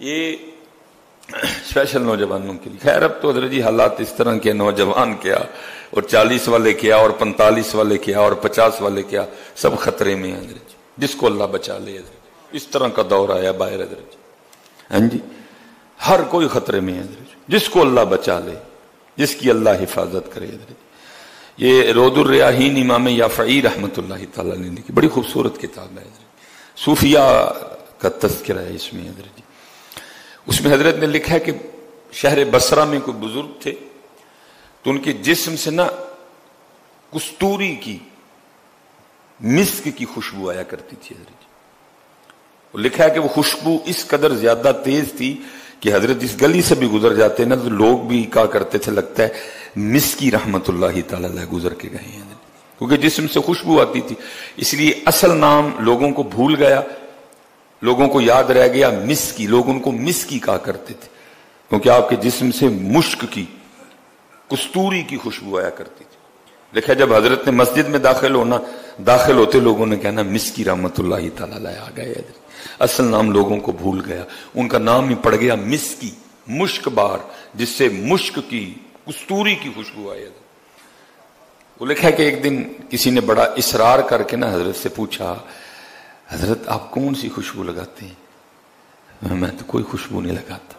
یہ اسپیشل نوجوانوں کے لیے. خیر اب تو حضرت جی حالات اس طرح کے، نوجوان کیا اور 40 والے کیا اور 45 والے کیا اور 50 والے کیا، سب خطرے میں ہیں حضرت جی، جس کو اللہ بچا لے حضرت جی. اس طرح کا دور آیا باہر حضرت جی. ہاں جی، ہر کوئی خطرے میں ہے حضرت جی، جس کو اللہ بچا لے، جس کی اللہ حفاظت کرے حضرت جی. یہ روض الریاحین امام یافعی رحمۃ اللہ تعالی نے لکھی، بڑی خوبصورت کتاب ہے حضرت، صوفیہ کا تذکرہ ہے اس میں حضرت جی. اس میں حضرت نے لکھا ہے کہ شہر بصرہ میں کوئی بزرگ تھے تو ان کے جسم سے نا کستوری کی، مسک کی خوشبو آیا کرتی تھی حضرت جی. وہ لکھا ہے کہ وہ خوشبو اس قدر زیادہ تیز تھی کہ حضرت اس گلی سے بھی گزر جاتے نا تو لوگ بھی کہا کرتے تھے لگتا ہے مسکی رحمت اللہ تعالی علیہ گزر کے گئے ہیں، کیونکہ جسم سے خوشبو آتی تھی. اس لیے اصل نام لوگوں کو بھول گیا، لوگوں کو یاد رہ گیا مسکی. لوگ ان کو مسکی کہا کرتے تھے کیونکہ آپ کے جسم سے مشک کی، کستوری کی خوشبو آیا کرتی تھی. لکھا جب حضرت نے مسجد میں داخل ہوتے لوگوں نے کہنا مسکی رحمت اللہ تعالی علیہ آ گئے حضرت. اصل نام لوگوں کو بھول گیا، ان کا نام ہی پڑ گیا مسکی، مشک بار، جس سے مشک کی، کستوری کی خوشبو آئی. وہ لکھا ہے کہ ایک دن کسی نے بڑا اصرار کر کے نا حضرت سے پوچھا، حضرت آپ کون سی خوشبو لگاتے ہیں؟ میں تو کوئی خوشبو نہیں لگاتا.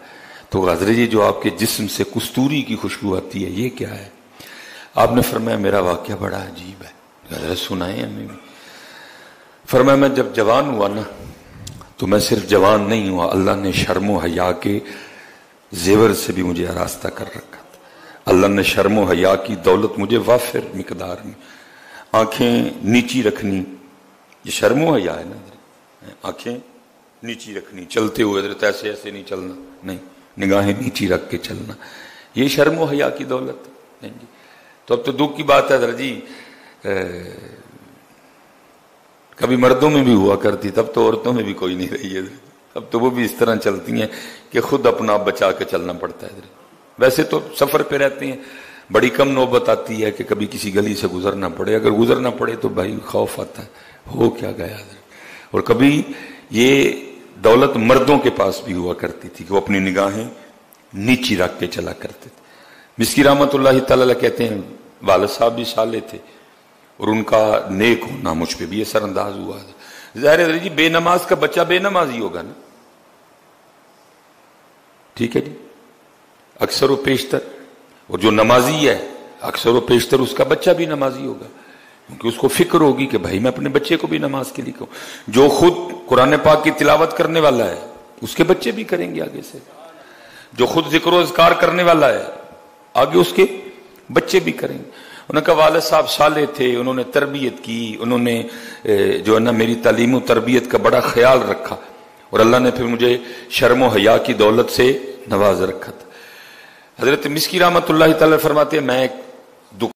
تو حضرت جی جو آپ کے جسم سے کستوری کی خوشبو آتی ہے یہ کیا ہے؟ آپ نے فرمایا میرا واقعہ بڑا عجیب ہے. حضرت سنائیں ہمیں بھی. فرمایا میں جب جوان ہوا نا تو میں صرف جوان نہیں ہوا، اللہ نے شرم و حیا کے زیور سے بھی مجھے آراستہ کر رکھا تھا. اللہ نے شرم و حیا کی دولت مجھے وافر مقدار میں، آنکھیں نیچی رکھنی، یہ شرم و حیا ہے نا، آنکھیں نیچی رکھنی، چلتے ہوئے حضرت ایسے ایسے نہیں چلنا، نہیں، نگاہیں نیچی رکھ کے چلنا، یہ شرم و حیا کی دولت ہے جی. تو اب تو دکھ کی بات ہے حضرت جی، کبھی مردوں میں بھی ہوا کرتی، تب تو عورتوں میں بھی کوئی نہیں رہی ہے. اب تو وہ بھی اس طرح چلتی ہیں کہ خود اپنا آپ بچا کے چلنا پڑتا ہے. ویسے تو سفر پہ رہتے ہیں، بڑی کم نوبت آتی ہے کہ کبھی کسی گلی سے گزرنا پڑے. اگر گزرنا پڑے تو بھائی خوف آتا ہے، ہو کیا گیا. اور کبھی یہ دولت مردوں کے پاس بھی ہوا کرتی تھی کہ وہ اپنی نگاہیں نیچی رکھ کے چلا کرتے تھے. مسکی رحمت اللہ تعالی کہتے ہیں والد صاحب بھی صالح تھے اور ان کا نیک ہونا مجھ پہ بھی اثر انداز ہوا. ظاہر ہے جی بے نماز کا بچہ بے نماز ہی ہوگا نا، ٹھیک ہے جی، اکثر و بیشتر. اور جو نمازی ہے اکثر و بیشتر اس کا بچہ بھی نمازی ہوگا، کیونکہ اس کو فکر ہوگی کہ بھائی میں اپنے بچے کو بھی نماز کے لیے کہوں. جو خود قرآن پاک کی تلاوت کرنے والا ہے اس کے بچے بھی کریں گے آگے سے. جو خود ذکر و اذکار کرنے والا ہے آگے اس کے بچے بھی کریں گے. انہوں نے کہا والد صاحب صالح تھے، انہوں نے تربیت کی، انہوں نے جو ہے نا میری تعلیم و تربیت کا بڑا خیال رکھا اور اللہ نے پھر مجھے شرم و حیا کی دولت سے نواز رکھا تھا. حضرت مسکی رحمت اللہ تعالی فرماتے ہیں میں ایک